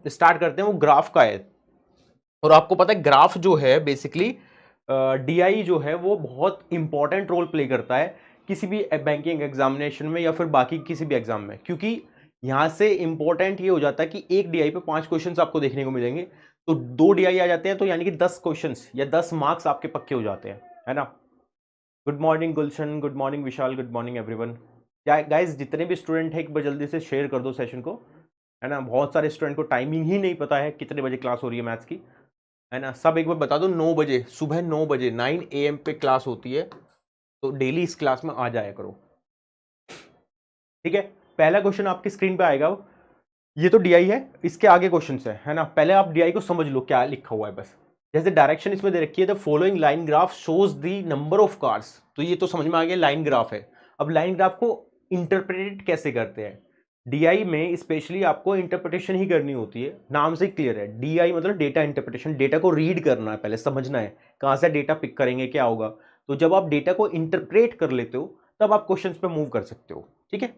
Start करते हैं वो ग्राफ का है। और आपको पता है ग्राफ जो है बेसिकली डीआई जो है वो बहुत इंपॉर्टेंट रोल प्ले करता है किसी भी बैंकिंग एग्जामिनेशन में या फिर बाकी किसी भी एग्जाम में, क्योंकि यहां से इंपॉर्टेंट ये हो जाता है कि एक डीआई पे 5 क्वेश्चंस आपको देखने को मिलेंगे, तो 2 डीआई आ जाते हैं तो यानी कि 10 क्वेश्चंस या 10 मार्क्स आपके पक्के हो जाते हैं, है ना। गुड मॉर्निंग गुलशन, गुड मॉर्निंग विशाल, गुड मॉर्निंग एवरीवन। गाइस जितने भी स्टूडेंट हैं एक बार जल्दी से शेयर कर दो सेशन को, है ना। बहुत सारे स्टूडेंट को टाइमिंग ही नहीं पता है कितने बजे क्लास हो रही है मैथ्स की, है ना। सब एक बार बता दो 9 बजे, सुबह 9 बजे 9 AM पे क्लास होती है, तो डेली इस क्लास में आ जाया करो, ठीक है। पहला क्वेश्चन आपकी स्क्रीन पे आएगा, ये तो डीआई है, इसके आगे क्वेश्चन है ना। पहले आप डीआई को समझ लो क्या लिखा हुआ है बस। जैसे डायरेक्शन इसमें दे रखी है, the following line graph shows the number of cars, तो ये तो समझ में आ गया लाइन ग्राफ है। अब लाइन ग्राफ को इंटरप्रेट कैसे करते हैं, डीआई में स्पेशली आपको इंटरप्रिटेशन ही करनी होती है, नाम से क्लियर है। डीआई मतलब डेटा इंटरप्रिटेशन, डेटा को रीड करना है, पहले समझना है कहां से डेटा पिक करेंगे क्या होगा। तो जब आप डेटा को इंटरप्रेट कर लेते हो तब आप क्वेश्चन पे मूव कर सकते हो, ठीक है।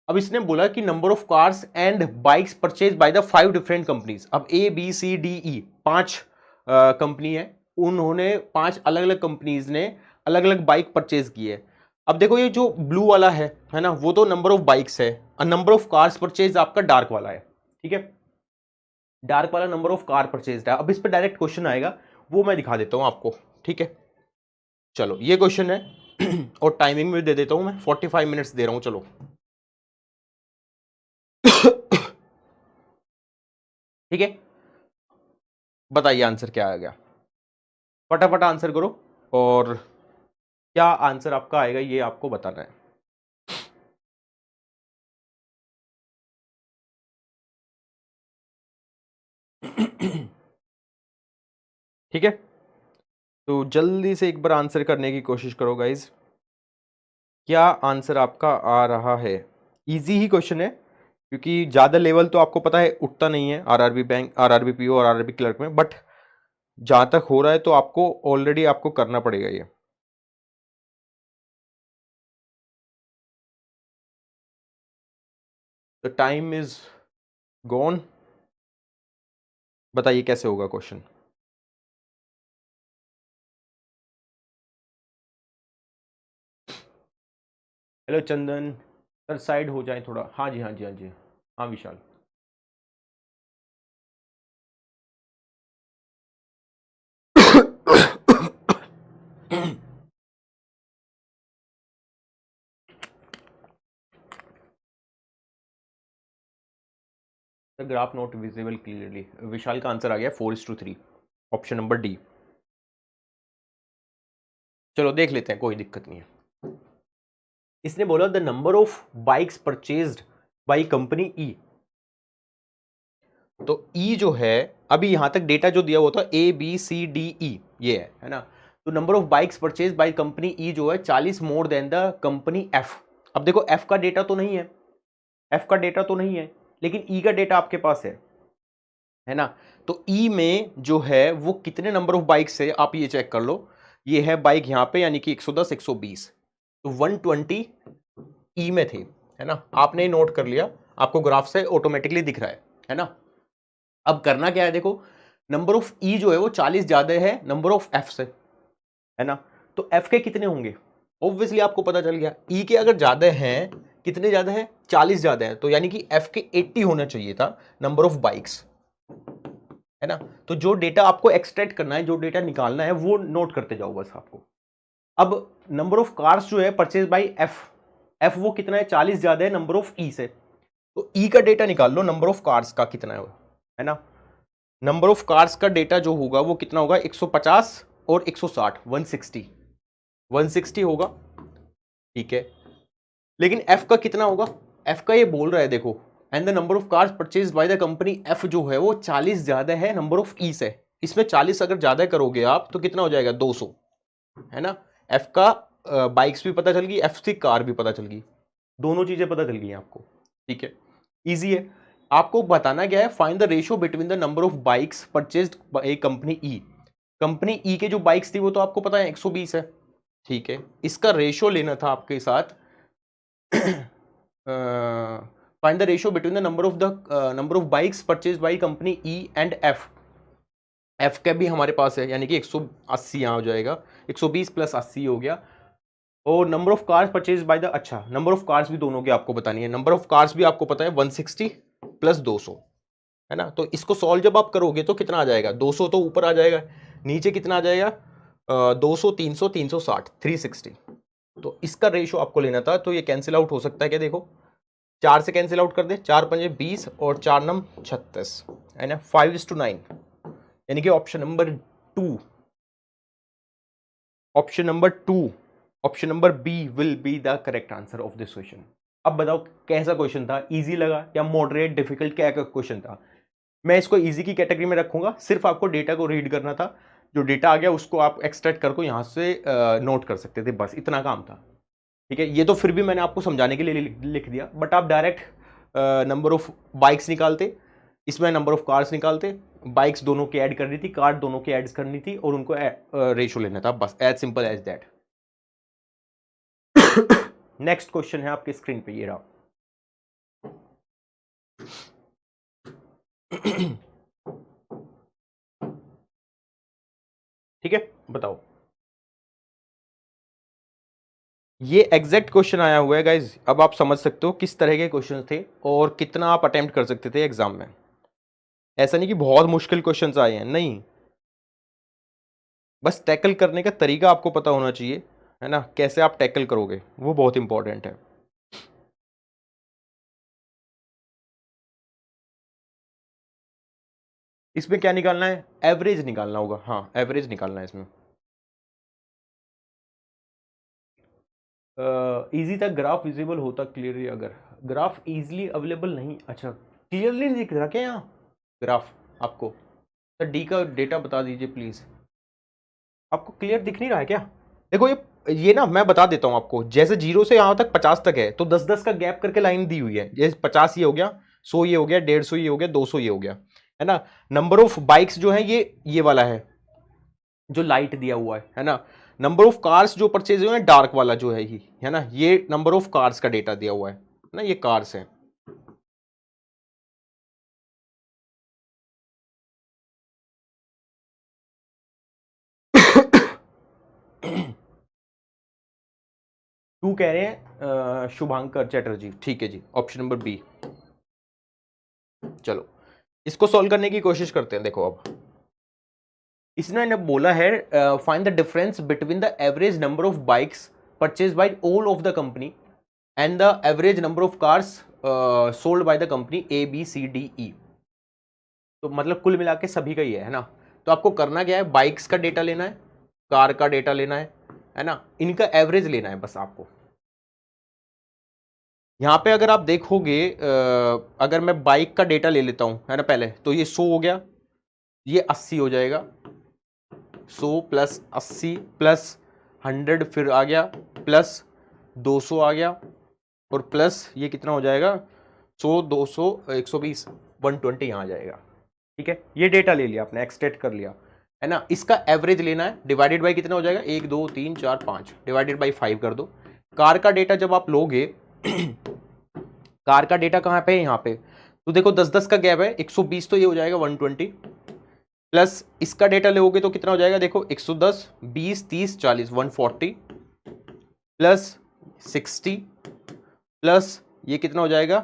अब इसने बोला कि number of cars and bikes purchase by the 5 different companies. अब A B C D E 5 company है, उन्होंने 5 अलग अलग कंपनीज ने अलग अलग बाइक परचेज की है। अब देखो ये जो ब्लू वाला है ना, वो तो नंबर ऑफ बाइक्स है, और नंबर ऑफ कार्स परचेज आपका डार्क वाला है, ठीक है। डार्क वाला नंबर ऑफ कार परचेज है। अब इस पर डायरेक्ट क्वेश्चन आएगा, वो मैं दिखा देता हूं आपको, ठीक है। चलो ये क्वेश्चन है और टाइमिंग में दे देता हूं मैं, 45 मिनट्स दे रहा हूं, चलो ठीक है। बताइए आंसर क्या आ गया, फटाफट आंसर करो, और क्या आंसर आपका आएगा ये आपको बताना है। ठीक है, तो जल्दी से एक बार आंसर करने की कोशिश करो गाइज। क्या आंसर आपका आ रहा है? इजी ही क्वेश्चन है, क्योंकि ज्यादा लेवल तो आपको पता है उठता नहीं है आरआरबी बैंक, आरआरबी पीओ और आरआरबी क्लर्क में, बट जहां तक हो रहा है तो आपको ऑलरेडी आपको करना पड़ेगा ये। द टाइम इज गॉन, बताइए कैसे होगा क्वेश्चन। हेलो चंदन सर, साइड हो जाए थोड़ा। हाँ जी हाँ जी हाँ जी, हाँ Vishal. The graph not visible clearly, Vishal का आंसर आ गया 4:3, ऑप्शन नंबर डी। चलो देख लेते हैं, कोई दिक्कत नहीं है। इसने बोला the number of bikes purchased by company E, तो ई जो है अभी यहां तक डेटा जो दिया हुआ था ABCDE ये है ना। तो number of bikes purchase by company E जो है 40 more than the company F. अब देखो एफ का डेटा तो नहीं है, एफ का डेटा तो नहीं है, लेकिन ई का डेटा आपके पास है ना। तो ई में जो है वो कितने नंबर ऑफ बाइक्स है आप ये चेक कर लो। ये है बाइक यहाँ पे यानी कि 110 120, तो 120 ई में थे, है ना। आपने नोट कर लिया, आपको ग्राफ से ऑटोमेटिकली दिख रहा है ना। अब करना क्या है, देखो नंबर ऑफ ई जो है वो 40 ज्यादा है नंबर ऑफ एफ से, है ना। तो एफ के कितने होंगे, ऑब्वियसली आपको पता चल गया। ई के अगर ज्यादा हैं, कितने ज्यादा हैं, 40 ज्यादा है, तो यानी कि एफ के 80 होना चाहिए था नंबर ऑफ बाइक्स, है ना। तो जो डेटा आपको एक्सट्रैक्ट करना है, जो डेटा निकालना है, वो नोट करते जाओ बस आपको। अब नंबर ऑफ कार्स जो है परचेज बाई एफ, एफ वो कितना है, 40 ज्यादा है नंबर ऑफ ई से, तो ई का डेटा निकाल लो नंबर ऑफ कार्स का कितना है ना। नंबर ऑफ कार्स का डेटा जो होगा वो कितना होगा, 150 और 160, 160, 160 होगा, ठीक है। लेकिन एफ का कितना होगा, एफ का ये बोल रहा है देखो, and the number of cars purchase by the company F जो है वो 40 ज्यादा है नंबर ऑफ ई से। इसमें 40 अगर ज्यादा करोगे आप तो कितना हो जाएगा, 200, है ना। एफ का बाइक्स भी पता चल गई, एफ की कार भी पता चल गई, दोनों चीजें पता चल गई आपको, ठीक है। इजी है। आपको बताना क्या है, find the ratio between the number of bikes purchased by company E. Company E के जो बाइक्स थी वो तो आपको पता है 120 है, ठीक है। इसका रेशियो लेना था आपके साथ find the ratio between the number of bikes purchase by company E and F. F का भी हमारे पास है, यानी कि 180 यहाँ हो जाएगा, 120 प्लस 80 हो गया। और number of cars purchase by the, अच्छा नंबर ऑफ कार्स भी दोनों की आपको बतानी है। नंबर ऑफ कार्स भी आपको पता है 160 प्लस 200 है ना। तो इसको सॉल्व जब आप करोगे तो कितना आ जाएगा, 200 तो ऊपर आ जाएगा, नीचे कितना आ जाएगा 200 300 360 360। तो इसका रेशो आपको लेना था। तो ये कैंसिल आउट हो सकता है क्या, देखो 4 से कैंसिल आउट कर दे, 4 पंजे 20 और 4 नम 36 है ना, 5:9, यानी कि option number 2, option number B will be the correct answer of this question. अब बताओ कैसा क्वेश्चन था, इजी लगा या मॉडरेट डिफिकल्ट, क्या क्वेश्चन था। मैं इसको इजी की कैटेगरी में रखूंगा, सिर्फ आपको डेटा को रीड करना था, जो डेटा आ गया उसको आप एक्सट्रैक्ट करके यहां से नोट कर सकते थे, बस इतना काम था। ठीक है, ये तो फिर भी मैंने आपको समझाने के लिए लिख दिया, बट आप डायरेक्ट नंबर ऑफ बाइक्स निकालते, इसमें नंबर ऑफ कार्स निकालते, बाइक्स दोनों की ऐड करनी थी, कार दोनों की ऐड करनी थी, और उनको रेशो लेना था, बस as simple as that. Next question है आपके स्क्रीन पे, ये रहा। ठीक है, बताओ। ये एग्जैक्ट क्वेश्चन आया हुआ है गाइज। अब आप समझ सकते हो किस तरह के क्वेश्चन थे और कितना आप अटेम्प्ट कर सकते थे एग्जाम में। ऐसा नहीं कि बहुत मुश्किल क्वेश्चंस आए हैं, नहीं, बस टैकल करने का तरीका आपको पता होना चाहिए, है ना, कैसे आप टैकल करोगे वो बहुत इंपॉर्टेंट है। इसमें क्या निकालना है, एवरेज निकालना होगा, हाँ एवरेज निकालना है इसमें। इजी था, ग्राफ विजिबल होता क्लियरली, अगर ग्राफ इजीली अवेलेबल नहीं, अच्छा क्लियरली नहीं दिख रहा क्या यहाँ ग्राफ आपको, तो डी का डेटा बता दीजिए प्लीज, आपको क्लियर दिख नहीं रहा है क्या। देखो ये ना मैं बता देता हूँ आपको, जैसे 0 से यहाँ तक 50 तक है, तो 10-10 का गैप करके लाइन दी हुई है, जैसे 50 ये हो गया, 100 ये हो गया, 150 ये हो गया, 200 ये हो गया, है ना। नंबर ऑफ बाइक्स जो है ये वाला है जो लाइट दिया हुआ है ना। नंबर ऑफ कार्स जो परचेज हुए हैं डार्क वाला जो है ही, है ना, ये नंबर ऑफ कार्स का डेटा दिया हुआ है ना, ये कार्स है। टू कह रहे हैं शुभांकर चैटर्जी, ठीक है जी, ऑप्शन नंबर बी। चलो इसको सॉल्व करने की कोशिश करते हैं। देखो अब इसने बोला है find the difference between the average number of bikes purchase by all of the company and the average number of cars sold by the company A B C D E. तो मतलब कुल मिला के सभी का ही है ना। तो आपको करना क्या है, बाइक्स का डेटा लेना है, कार का डेटा लेना है ना, इनका एवरेज लेना है बस आपको। यहाँ पे अगर आप देखोगे अगर मैं बाइक का डेटा ले लेता हूँ, है ना, पहले तो ये 100 हो गया, ये 80 हो जाएगा, 100 प्लस 80 प्लस 100 फिर आ गया, प्लस 200 आ गया, और प्लस ये कितना हो जाएगा 100 200 120 120 यहाँ आ जाएगा। ठीक है, ये डेटा ले लिया आपने, एक्सट्रैक्ट कर लिया, है ना। इसका एवरेज लेना है, डिवाइडेड बाई कितना हो जाएगा 1 2 3 4 5, डिवाइडेड बाई 5 कर दो। कार का डेटा जब आप लोगे कार का डेटा कहाँ पे है, यहाँ पे, तो देखो 10-10 का गैप है, 120 तो ये हो जाएगा 120, प्लस इसका डेटा लोगे तो कितना हो जाएगा, देखो 110 20 30 40 140, प्लस 60, प्लस ये कितना हो जाएगा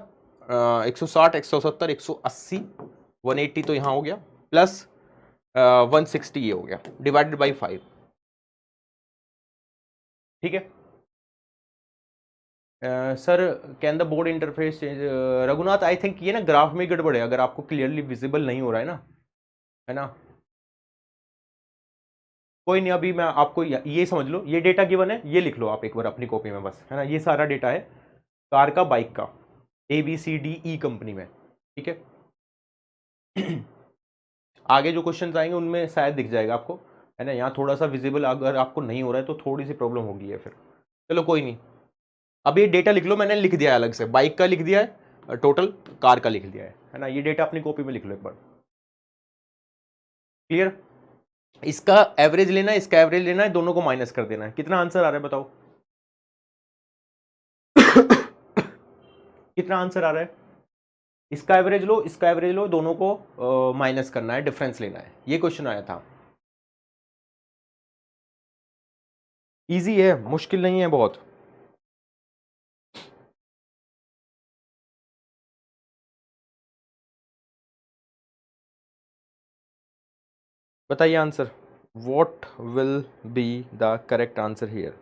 160 170 180 180 तो यहाँ हो गया, प्लस 160 ये हो गया, डिवाइडेड बाई 5। ठीक है sir, can the board interface change, Raghunath I think ये ना ग्राफ में गड़बड़ है, अगर आपको क्लियरली विजिबल नहीं हो रहा है ना। कोई नहीं, अभी मैं आपको ये समझ लो, ये डेटा गिवन है, ये लिख लो आप एक बार अपनी कॉपी में बस, है ना, ये सारा डेटा है कार का बाइक का A B C D E company में। ठीक है आगे जो क्वेश्चन आएंगे उनमें शायद दिख जाएगा आपको, है ना। यहाँ थोड़ा सा विजिबल अगर आपको नहीं हो रहा है तो थोड़ी सी प्रॉब्लम होगी है फिर, चलो कोई नहीं। अब ये डेटा लिख लो, मैंने लिख दिया है अलग से, बाइक का लिख दिया है, टोटल कार का लिख दिया है ना। ये डेटा अपनी कॉपी में लिख लो एक बार, क्लियर। इसका एवरेज लेना है, इसका एवरेज लेना है, दोनों को माइनस कर देना है। कितना आंसर आ रहा है बताओ कितना आंसर आ रहा है, इसका एवरेज लो, इसका एवरेज लो, दोनों को माइनस करना है, डिफरेंस लेना है। ये क्वेश्चन आया था। इजी है, मुश्किल नहीं है बहुत। बताइए answer, what will be the correct answer here.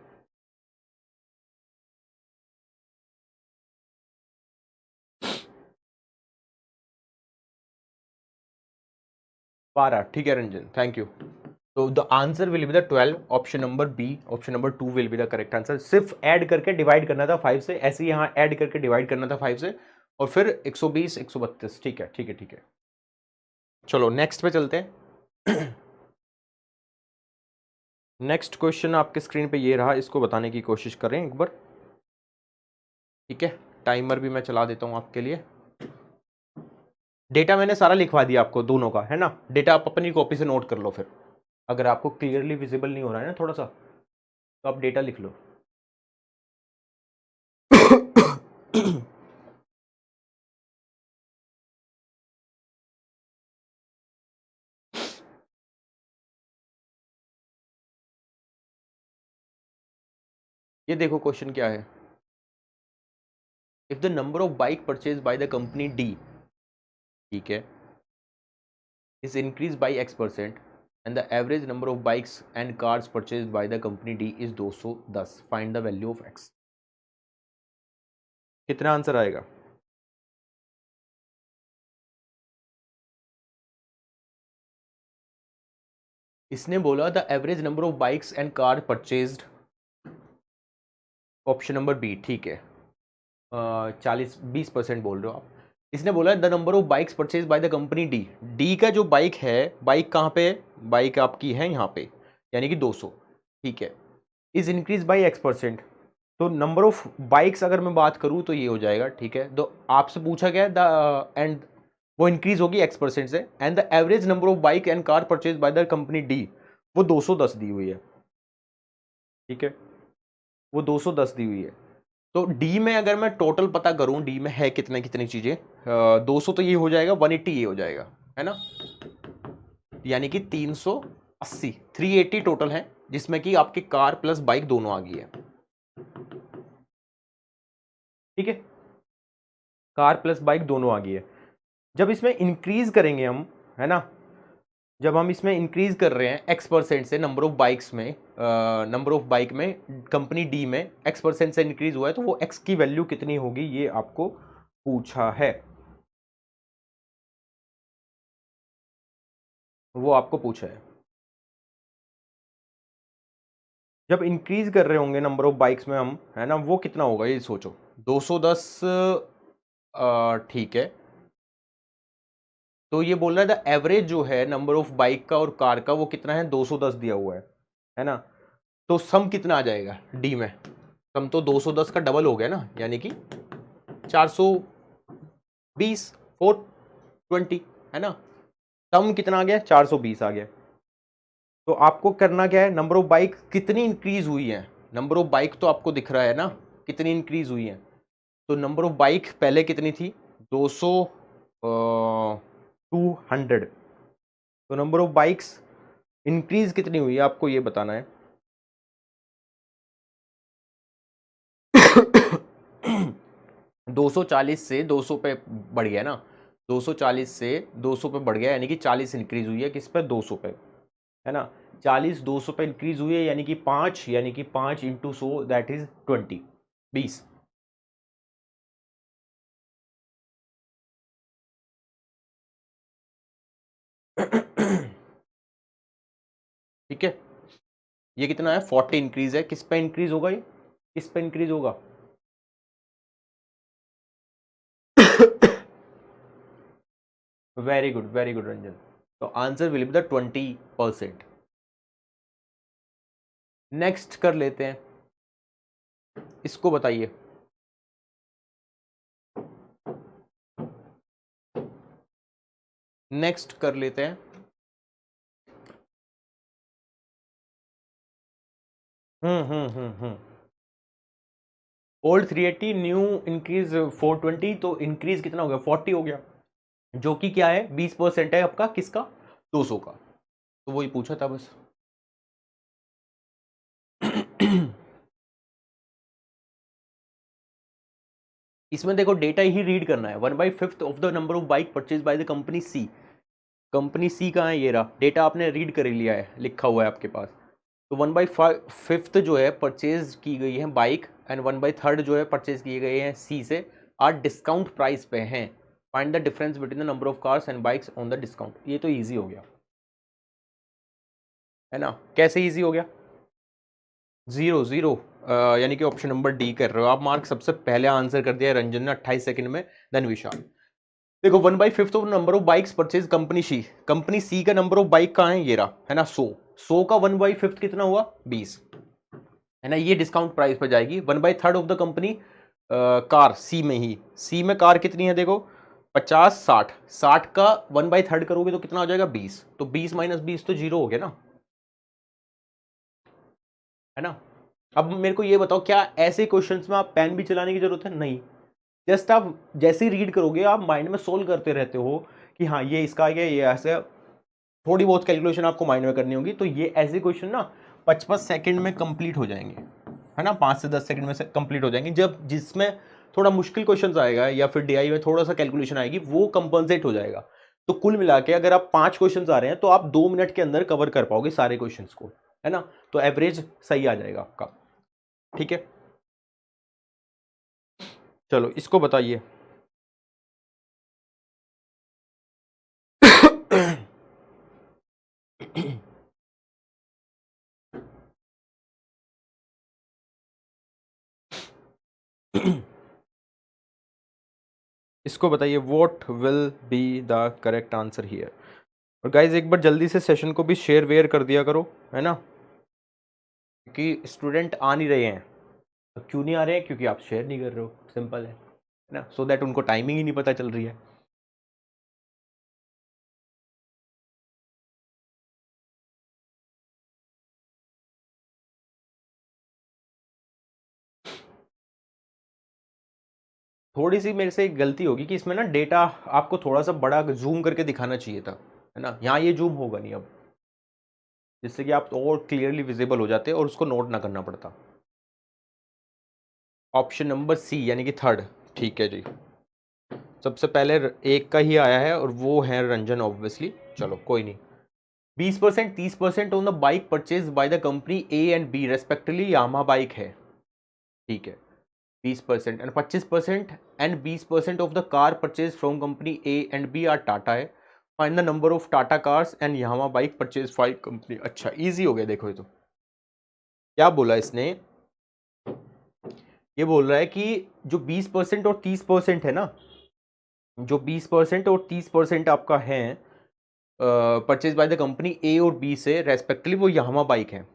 12, ठीक है रंजन, थैंक यू। तो the answer will be the 12, option number B, option number 2 will be the correct answer. सिर्फ ऐड करके डिवाइड करना था 5 से, ऐसे ही यहाँ ऐड करके डिवाइड करना था 5 से, और फिर 120 132। ठीक है ठीक है ठीक है। चलो नेक्स्ट पे चलते हैं। नेक्स्ट क्वेश्चन आपके स्क्रीन पे ये रहा, इसको बताने की कोशिश करें एक बार। ठीक है, टाइमर भी मैं चला देता हूं आपके लिए। डेटा मैंने सारा लिखवा दिया आपको दोनों का, है ना। डेटा आप अपनी कॉपी से नोट कर लो फिर, अगर आपको क्लियरली विजिबल नहीं हो रहा है ना थोड़ा सा, तो आप डेटा लिख लो। ये देखो क्वेश्चन क्या है। If the number of bike purchase by the company D, ठीक है, is increase by X% and the average number of bikes and cars purchase by the company D is 210, find the value of X। कितना answer आएगा? इसने बोला the average number of bikes and car purchased, option number B, ठीक है। 40-20% बोल रहे हो आप। इसने बोला the number of bikes purchase by the company D, D का जो बाइक है, बाइक कहाँ पे है, बाइक आपकी है यहाँ पे, यानी कि 200, ठीक है, इज इंक्रीज बाई X%। तो नंबर ऑफ बाइक्स अगर मैं बात करूँ तो ये हो जाएगा, ठीक है। तो आपसे पूछा गया द एंड वो इंक्रीज होगी X% से, and the average number of bike and car purchase by the company D, वो 210 दी हुई है, ठीक है, वो 210 दी हुई है। तो डी में अगर मैं टोटल पता करूं, डी में है कितने कितनी चीजें, 200 तो ये हो जाएगा, 180 ये हो जाएगा, है ना, यानी कि 380, 380 टोटल है, जिसमें कि आपकी कार प्लस बाइक दोनों आ गई है, ठीक है, कार प्लस बाइक दोनों आ गई है। जब इसमें इंक्रीज करेंगे हम, है ना, जब हम इसमें इंक्रीज कर रहे हैं X% से नंबर ऑफ बाइक्स में, नंबर ऑफ बाइक में कंपनी डी में X% से इंक्रीज हुआ है, तो वो X की वैल्यू कितनी होगी ये आपको पूछा है, वो आपको पूछा है। जब इंक्रीज कर रहे होंगे नंबर ऑफ बाइक्स में हम, है ना, वो कितना होगा ये सोचो। 210, ठीक है। तो ये बोल रहा है द एवरेज जो है नंबर ऑफ बाइक का और कार का वो कितना है, 210 दिया हुआ है ना। तो सम कितना आ जाएगा डी में, सम तो 210 का डबल हो गया ना, यानी कि 420, 420, है ना। सम कितना आ गया, 420 आ गया। तो आपको करना क्या है, नंबर ऑफ बाइक कितनी इंक्रीज हुई है, नंबर ऑफ बाइक तो आपको दिख रहा है ना कितनी इंक्रीज हुई है। तो नंबर ऑफ बाइक पहले कितनी थी, 200, 200। तो नंबर ऑफ बाइक्स इंक्रीज कितनी हुई है आपको ये बताना है। 240 से 200 पे बढ़ गया ना, 240 से 200 पे बढ़ गया, यानी कि 40 इंक्रीज हुई है किस पे, 200 पे, है ना। 40 200 पे इंक्रीज हुई है, यानी कि 5, यानी कि 5 इंटू 100 दैट इज 20, 20। ठीक है, ये कितना है, 40 इंक्रीज है, किस पे इंक्रीज होगा ये, किस पे इंक्रीज होगा। Very good Ranjan. तो answer will be the 20%। Next कर लेते हैं, इसको बताइए। नेक्स्ट कर लेते हैं। हम्म। ओल्ड 380, न्यू इंक्रीज 420, तो इंक्रीज कितना हो गया 40 हो गया, जो कि क्या है 20% है आपका किसका 200 का। तो वही पूछा था बस। इसमें देखो डेटा ही रीड करना है, 1/5 of the number of bike purchase by the company C. Company C कहाँ है, ये रहा, डेटा आपने रीड कर लिया है, लिखा हुआ है आपके पास। तो 1/5 जो है परचेज की गई है बाइक एंड 1/3 जो है परचेज किए गए हैं सी से, आज डिस्काउंट प्राइस पे हैं। Find the difference between the number of cars and bikes on the discount. ये तो ईजी हो गया है ना। कैसे ईजी हो गया, 0 यानी कि ऑप्शन नंबर डी कर रहे हो आप मार्क। सबसे पहले आंसर कर दिया रंजन ने 28 सेकंड में, देन विशाल। देखो 1/5 of number of bikes purchase company C का नंबर ऑफ बाइक कहाँ है, ये रहा है ना 100 का 1/5 कितना हुआ 20 है ना। ये डिस्काउंट प्राइस पर जाएगी। 1/3 ऑफ द कंपनी कार सी में कार कितनी है देखो 50 60, 60 का 1/3 करोगे तो कितना हो जाएगा 20, तो 20 माइनस 20 तो 0 हो गया ना, है ना। अब मेरे को ये बताओ, क्या ऐसे क्वेश्चंस में आप पेन भी चलाने की जरूरत है, नहीं। जस्ट आप जैसे ही रीड करोगे आप माइंड में सोल्व करते रहते हो कि हाँ ये इसका आ गया, ये ऐसे थोड़ी बहुत कैलकुलेशन आपको माइंड में करनी होगी। तो ये ऐसे क्वेश्चन ना 55 सेकंड में कंप्लीट हो जाएंगे, है ना, 5 से 10 सेकंड में से कंप्लीट हो जाएंगे। जब जिसमें थोड़ा मुश्किल क्वेश्चन आएगा या फिर डीआई में थोड़ा सा कैलकुलेशन आएगी वो कंपनसेट हो जाएगा। तो कुल मिला के अगर आप 5 क्वेश्चन आ रहे हैं तो आप 2 मिनट के अंदर कवर कर पाओगे सारे क्वेश्चन को, है ना। तो एवरेज सही आ जाएगा आपका, ठीक है। चलो इसको बताइए। इसको बताइए, what will be the correct answer here. और गाइज एक बार जल्दी से सेशन को भी शेयर वेयर कर दिया करो, है ना, क्योंकि स्टूडेंट आ नहीं रहे हैं। क्यों नहीं आ रहे हैं, क्योंकि आप शेयर नहीं कर रहे हो, सिंपल है ना। सो दैट उनको टाइमिंग ही नहीं पता चल रही है। थोड़ी सी मेरे से एक गलती होगी कि इसमें ना डेटा आपको थोड़ा सा बड़ा जूम करके दिखाना चाहिए था, है ना। यहाँ ये जूम होगा नहीं अब, जिससे कि आप और क्लियरली विजिबल हो जाते और उसको नोट ना करना पड़ता। ऑप्शन नंबर सी यानी कि थर्ड, ठीक है जी। सबसे पहले एक का ही आया है और वो है रंजन ऑब्वियसली। चलो कोई नहीं। 20% 30% on the bike purchase by the company A and B respectively Yamaha bike है, ठीक है। 20% and 25% and 20% of the car purchase from company A and B are Tata है। Find the number of Tata cars and Yamaha bike purchase five company. अच्छा easy हो गया। देखो ये तो क्या बोला इसने, ये बोल रहा है कि जो 20% और 30% है ना, जो 20% और 30% आपका है purchase by the company A और बी से रेस्पेक्टिवली, वो यामा बाइक है।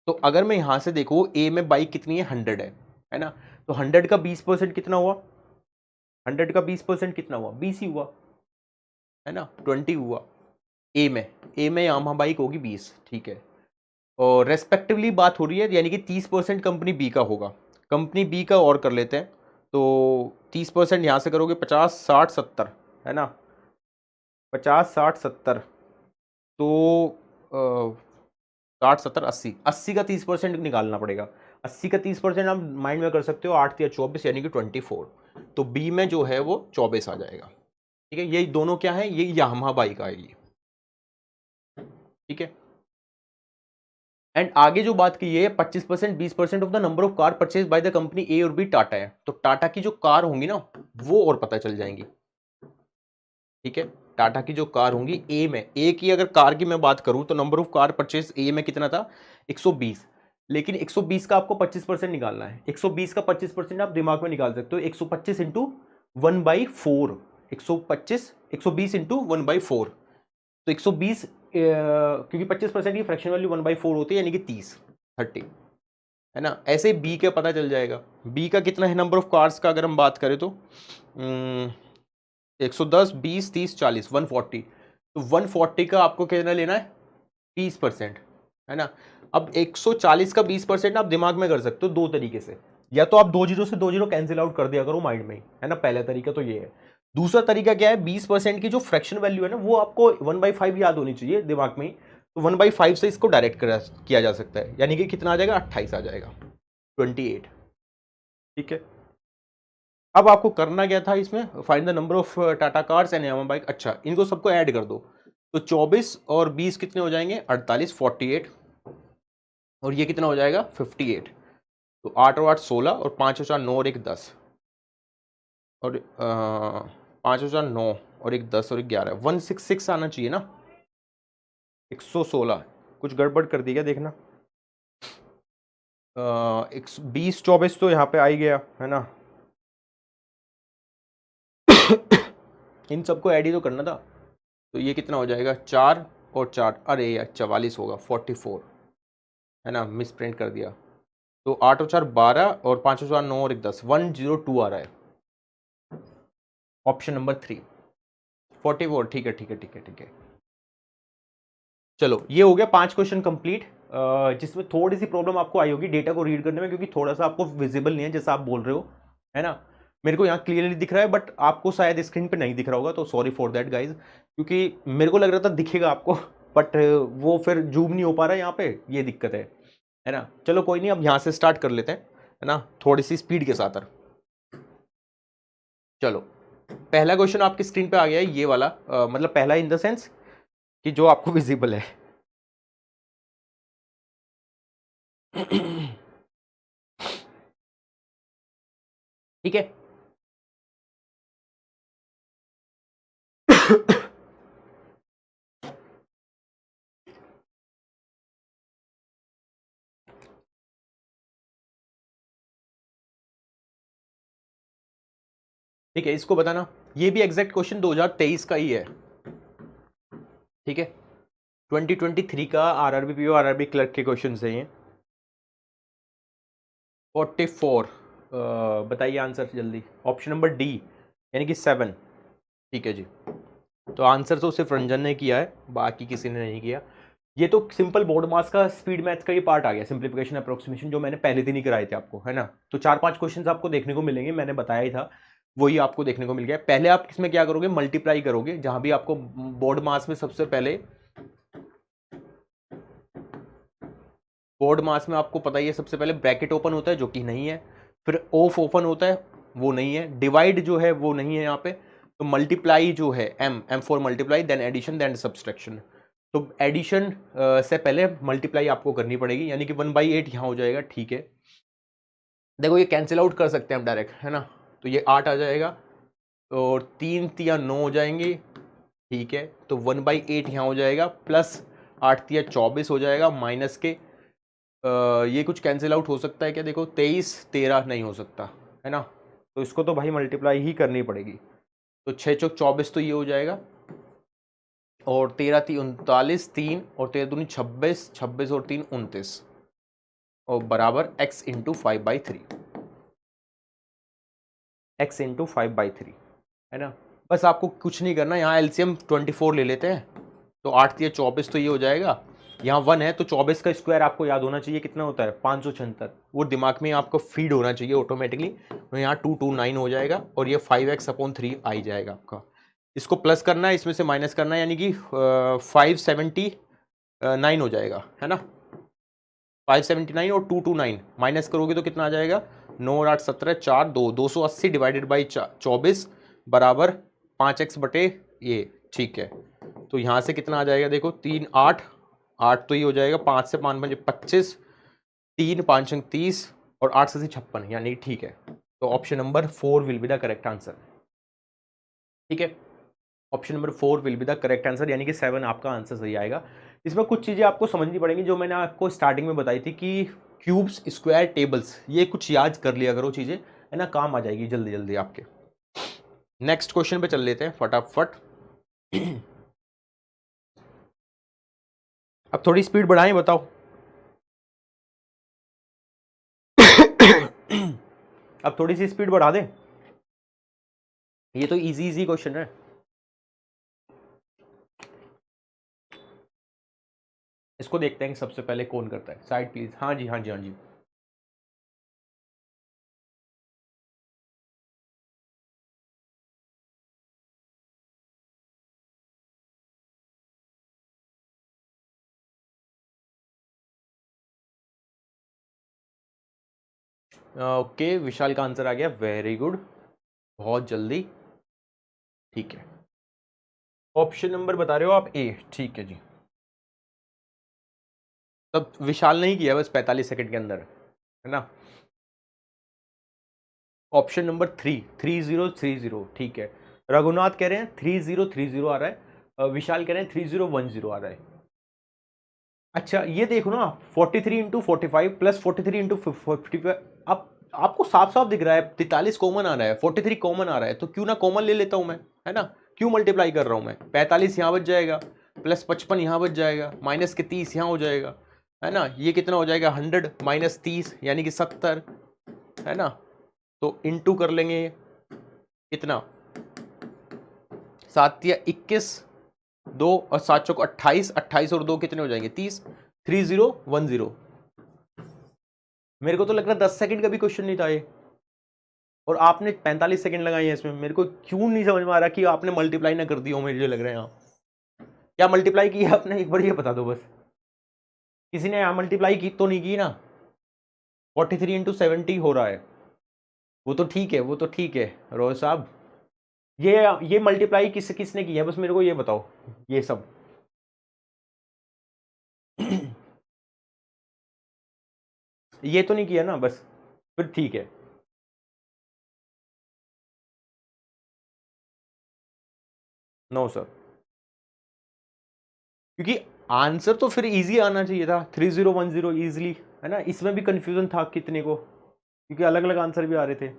तो अगर मैं यहाँ से देखूँ ए में बाइक कितनी है 100 है ना। तो 100 का 20% कितना हुआ, 100 का 20% कितना हुआ 20 ही हुआ, है ना, 20 हुआ। ए में यामा बाइक होगी 20, ठीक है। और रेस्पेक्टिवली बात हो रही है, यानी कि 30% कंपनी बी का होगा। कंपनी बी का और कर लेते हैं, तो 30% यहाँ से करोगे 50 60 70, है ना, 50 60 70, तो 60 70 80 का 30% निकालना पड़ेगा। 80 का 30% आप माइंड में कर सकते हो, 8 या 24 यानी कि 24। तो बी में जो है वो 24 आ जाएगा, ठीक है। ये दोनों क्या है, ये यामाहा बाइक आएगी, ठीक है। एंड आगे जो बात की है 25% 20% of the number of car purchase by the company A और बी टाटा है। तो टाटा की जो कार होंगी ना वो और पता चल जाएंगी, ठीक है। टाटा की जो कार होंगी ए में, ए की अगर कार की मैं बात करूं तो number of car purchase a में कितना था 120, लेकिन 120 का आपको 25% निकालना है। 120 का 25% आप दिमाग में निकाल सकते हो, 125 इंटू 1/4, 125 120 इंटू 1/4। तो 120 क्योंकि 25% की फ्रैक्शन वैल्यू 1/4 होती है, यानी कि 30 है ना। ऐसे बी का पता चल जाएगा। बी का कितना है नंबर ऑफ कार्स का अगर हम बात करें तो 110 20 30 40 140। तो 140 का आपको कितना लेना है 20%, है ना। अब 140 का 20% आप दिमाग में कर सकते हो दो तरीके से। या तो आप 2 जीरो से 2 जीरो कैंसिल आउट कर दिया करो माइंड में, है ना, पहला तरीका तो ये है। दूसरा तरीका क्या है, 20% की जो फ्रैक्शन वैल्यू है ना वो आपको 1/5 याद होनी चाहिए दिमाग में, तो 1/5 से इसको डायरेक्ट किया जा सकता है, यानी कि कितना आ जाएगा, 28 आ जाएगा, 28। ठीक है, अब आपको करना क्या था इसमें, find the number of Tata cars and Yamaha bike. अच्छा, इनको सबको ऐड कर दो, तो 24 और 20 कितने हो जाएंगे, 48, 48, और ये कितना हो जाएगा, 58। तो 8 और 8 16, और 5 और 4 9 और 1 10, और 5 और 4 9 और 1 10 और 1 11, 166 आना चाहिए ना, 116। कुछ गड़बड़ कर दी क्या, देखना। 20 24 तो यहाँ पे आ ही गया, है ना। इन सबको ऐड ही तो करना था, तो ये कितना हो जाएगा, 4 और 4, अरे यार 44 होगा, 44, है ना, मिस प्रिंट कर दिया। तो 8 और 4 12, और 5 और 4 9 और 1 10, 102 आ रहा है, ऑप्शन नंबर 3, 44। ठीक है ठीक है ठीक है ठीक है। चलो, ये हो गया 5 क्वेश्चन कंप्लीट, जिसमें थोड़ी सी प्रॉब्लम आपको आई होगी डेटा को रीड करने में, क्योंकि थोड़ा सा आपको विजिबल नहीं है जैसा आप बोल रहे हो, है ना। मेरे को यहाँ क्लियरली दिख रहा है, बट आपको शायद स्क्रीन पे नहीं दिख रहा होगा, तो सॉरी फॉर दैट गाइज, क्योंकि मेरे को लग रहा था दिखेगा आपको, बट वो फिर जूम नहीं हो पा रहा है यहाँ पे, ये दिक्कत है ना। चलो कोई नहीं, अब यहाँ से स्टार्ट कर लेते हैं, है ना, थोड़ी सी स्पीड के साथ। चलो, पहला क्वेश्चन आपकी स्क्रीन पे आ गया है, ये वाला, मतलब पहला इन द सेंस कि जो आपको विजिबल है। ठीक है। ठीक है, इसको बताना, ये भी एग्जैक्ट क्वेश्चन 2023 का ही है। ठीक है, 2023 का आरआरबी पीओ आरआरबी क्लर्क के क्वेश्चन है ये। 44, बताइए आंसर जल्दी, ऑप्शन नंबर डी, यानी कि 7। ठीक है जी, तो आंसर तो सिर्फ रंजन ने किया है, बाकी किसी ने नहीं किया। ये तो सिंपल बोर्ड मास का स्पीड मैथ का ही पार्ट आ गया, सिंप्लीफिकेशन अप्रोक्सीमेशन, जो मैंने पहले दिन ही कराए थे आपको, है ना। तो 4-5 क्वेश्चंस आपको देखने को मिलेंगे, मैंने बताया ही था, वही आपको देखने को मिल गया। पहले आप इसमें क्या करोगे, मल्टीप्लाई करोगे, जहां भी आपको बोर्ड मास में सबसे पहले, बोर्ड मास में आपको पता ही है सबसे पहले ब्रैकेट ओपन होता है, जो कि नहीं है, फिर ऑफ ओपन होता है, वो नहीं है, डिवाइड जो है वो नहीं है यहाँ पे, तो मल्टीप्लाई जो है, M for multiply, then addition, then subtraction. तो एडिशन से पहले मल्टीप्लाई आपको करनी पड़ेगी, यानी कि 1/8 यहाँ हो जाएगा। ठीक है, देखो ये कैंसिल आउट कर सकते हैं हम डायरेक्ट, है ना, तो ये 8 आ जाएगा, और 3 तिया 9 हो जाएंगे। ठीक है, तो 1/8 यहाँ हो जाएगा, प्लस 8 तिया 24 हो जाएगा, माइनस के ये कुछ कैंसिल आउट हो सकता है क्या, देखो 23 13 नहीं हो सकता, है ना, तो इसको तो भाई मल्टीप्लाई ही करनी पड़ेगी। तो 6 चौक 24 तो ये हो जाएगा, और 13 3 39, 3 और 13 दूनी 26, 26 और 3 29, और बराबर x इंटू 5/3, x इंटू 5/3, है ना। बस आपको कुछ नहीं करना, यहाँ एलसीएम 24 ले लेते हैं, तो 8 3 24 तो ये हो जाएगा, यहाँ 1 है, तो 24 का स्क्वायर आपको याद होना चाहिए, कितना होता है, 576, वो दिमाग में आपको फीड होना चाहिए ऑटोमेटिकली, तो यहाँ 229 हो जाएगा, और ये 5x/3 आ ही जाएगा आपका। इसको प्लस करना है, इसमें से माइनस करना है, यानी कि 579 हो जाएगा, है ना, 579 और 229 माइनस करोगे तो कितना आ जाएगा, 9 और 8 17, 4 2, 280 डिवाइडेड बाई 24 बराबर 5x बटे ये। ठीक है, तो यहाँ से कितना आ जाएगा, देखो 3 8 8 तो ये हो जाएगा, 5 से 5 5 25, 3 5 30, और 8 से 56, यानी ठीक है, तो option number 4 will be the correct answer. ठीक है, option number 4 will be the correct answer, यानी कि 7 आपका आंसर सही आएगा। इसमें कुछ चीज़ें आपको समझनी पड़ेंगी, जो मैंने आपको स्टार्टिंग में बताई थी कि क्यूब्स, स्क्वायर, टेबल्स, ये कुछ याद कर लिया करो चीज़ें, है ना, काम आ जाएगी जल्दी जल्दी आपके। नेक्स्ट क्वेश्चन पे चल लेते हैं फटाफट। अब थोड़ी स्पीड बढ़ाएं, बताओ। अब थोड़ी सी स्पीड बढ़ा दें, ये तो इजी इजी क्वेश्चन है। इसको देखते हैं कि सबसे पहले कौन करता है, साइड प्लीज, हाँ जी हाँ जी हाँ जी। ओके, विशाल का आंसर आ गया, वेरी गुड, बहुत जल्दी। ठीक है, ऑप्शन नंबर बता रहे हो आप ए, ठीक है जी। तब विशाल नहीं किया बस 45 सेकंड के अंदर, है ना। ऑप्शन नंबर 3030, ठीक है। रघुनाथ कह रहे हैं 3030 आ रहा है, विशाल कह रहे हैं 3010 आ रहा है। अच्छा ये देखो ना, 43 × 45 प्लस 43 × 55, अब आपको साफ साफ दिख रहा है 43 कॉमन आ रहा है, 43 कॉमन आ रहा है, तो क्यों ना कॉमन ले लेता हूं मैं, है ना। क्यों मल्टीप्लाई कर रहा हूं मैं, 45 यहां बच जाएगा, प्लस 55 यहां बच जाएगा, माइनस के 30 यहां हो जाएगा, है ना। ये कितना हो जाएगा 100 माइनस 30 यानी कि 70, है ना। तो इंटू कर लेंगे, कितना 7 या 21, 2 और 7 चौक 28, 28 और 2 कितने हो जाएंगे 30, 3010। मेरे को तो लग रहा है 10 सेकंड का भी क्वेश्चन नहीं था ये, और आपने 45 सेकंड लगाए हैं इसमें। मेरे को क्यों नहीं समझ में आ रहा कि आपने मल्टीप्लाई ना कर दी हो, मुझे लग रहा है यहाँ क्या मल्टीप्लाई की है आपने, एक बार ये बता दो बस। किसी ने यहाँ मल्टीप्लाई की तो नहीं की ना, 43 × 70 हो रहा है, वो तो ठीक है, वो तो ठीक है रोहित साहब। ये मल्टीप्लाई किसने की है, बस मेरे को ये बताओ, ये सब ये तो नहीं किया ना, बस फिर ठीक है। नो सर, क्योंकि आंसर तो फिर इजी आना चाहिए था, 3010 इजिली, है ना। इसमें भी कंफ्यूजन था कितने को, क्योंकि अलग अलग आंसर भी आ रहे थे।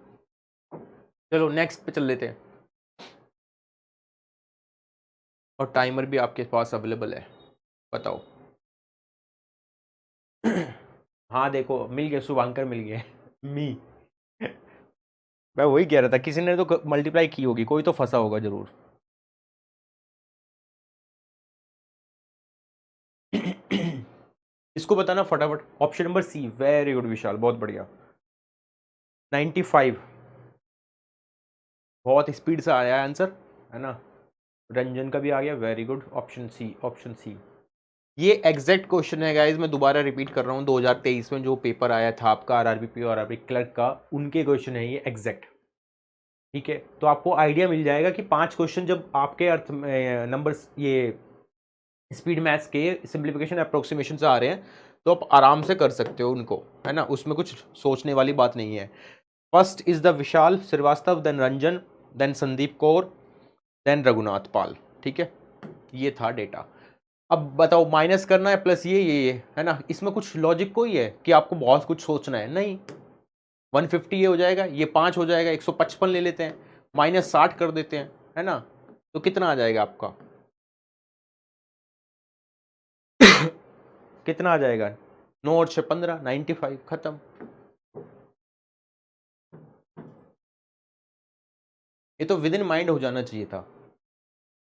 चलो नेक्स्ट पे चल लेते हैं, और टाइमर भी आपके पास अवेलेबल है, बताओ। हाँ देखो मिल गए, शुभांकर मिल गए मी। मैं वही कह रहा था, किसी ने तो मल्टीप्लाई की होगी, कोई तो फंसा होगा जरूर। इसको बताना फटाफट, option number C, very good Vishal, बहुत बढ़िया, 95, बहुत स्पीड से आया आंसर, है ना। रंजन का भी आ गया, very good, option C, option C. ये एग्जैक्ट क्वेश्चन है गाइज, मैं दोबारा रिपीट कर रहा हूँ, 2023 में जो पेपर आया था आपका आरआरबी और आरआरबी क्लर्क का, उनके क्वेश्चन है ये एग्जैक्ट, ठीक है। तो आपको आइडिया मिल जाएगा कि 5 क्वेश्चन जब आपके अर्थ नंबर्स ये स्पीड मैथ्स के सिंप्लीफिकेशन अप्रोक्सीमेशन से आ रहे हैं, तो आप आराम से कर सकते हो उनको, है ना, उसमें कुछ सोचने वाली बात नहीं है। First is the Vishal Srivastava, then Ranjan, then Sandeep Kaur, then Raghunath Pal, ठीक है। ये था डेटा। अब बताओ माइनस करना है प्लस ये है ना, इसमें कुछ लॉजिक कोई है कि आपको बहुत कुछ सोचना है, नहीं। 150 ये हो जाएगा, ये 5 हो जाएगा, 155 ले लेते हैं, माइनस 60 कर देते हैं, है ना। तो कितना आ जाएगा आपका कितना आ जाएगा, 9 और 6 15, 95, खत्म। ये तो विद इन माइंड हो जाना चाहिए था।